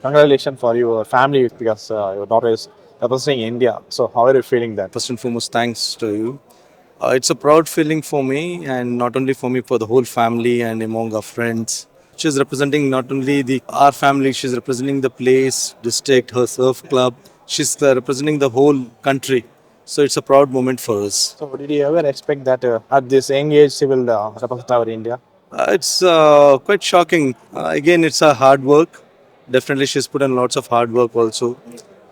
Congratulations for your family because your daughter is representing India. So how are you feeling that? First and foremost, thanks to you. It's a proud feeling for me, and not only for me, for the whole family and among our friends. She's representing not only the our family, she's representing the place, district, her surf club. She's representing the whole country. So it's a proud moment for us. So did you ever expect that at this young age she will represent our India? It's quite shocking. Again, it's a hard work. Definitely, she's put in lots of hard work also.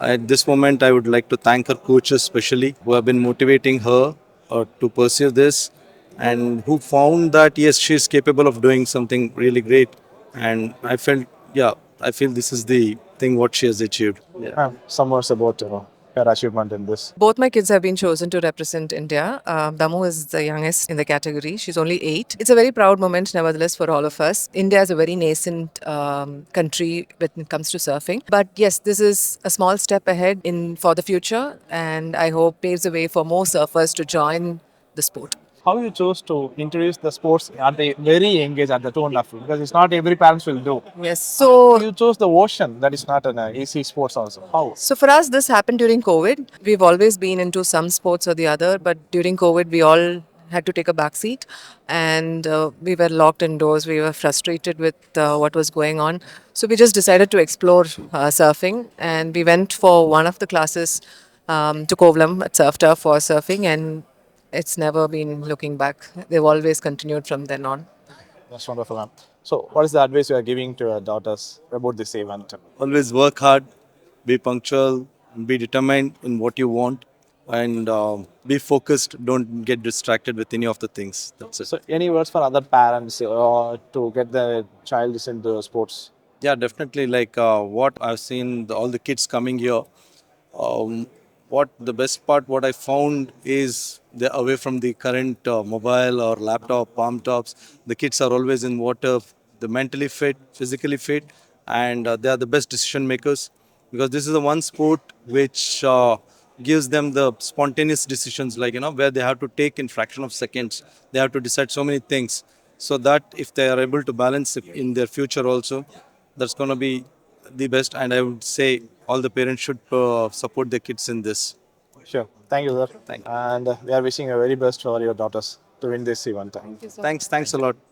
At this moment, I would like to thank her coaches, especially who have been motivating her to pursue this, and who found that yes, she's capable of doing something really great. And I felt, yeah, I feel this is the thing what she has achieved. Yeah. Some words about her achievement in this. Both my kids have been chosen to represent India. Damu is the youngest in the category. She's only 8. It's a very proud moment, nevertheless, for all of us. India is a very nascent country when it comes to surfing. But yes, this is a small step ahead in for the future, and I hope paves the way for more surfers to join the sport. How you chose to introduce the sports at the very young age at the 2.5? Because it's not every parents will do. Yes, so You chose the ocean. That is not an easy sports also. How? So for us, this happened during COVID. We've always been into some sports or the other, but during COVID, we all had to take a back seat, and we were locked indoors. We were frustrated with what was going on, so we just decided to explore surfing, and we went for one of the classes to Kovalam at Surf Turf for surfing, and it's never been looking back. They've always continued from then on. That's wonderful, ma'am. So what is the advice you are giving to your daughters about this event? Always work hard, be punctual, be determined in what you want, and be focused. Don't get distracted with any of the things. That's it. So any words for other parents to get their child into sports? Yeah, definitely. Like what I've seen, all the kids coming here. Um, what the best part, what I found is they're away from the current mobile or laptop, palm tops. The kids are always in water. They're mentally fit, physically fit, and they are the best decision makers because this is the one sport which gives them the spontaneous decisions, like where they have to take in fraction of seconds. They have to decide so many things, so that if they are able to balance it in their future also, that's going to be the best. And I would say all the parents should support their kids in this. Sure. Thank you, sir. Thank you. And we are wishing you very best for your daughters to win this event. Thanks a lot.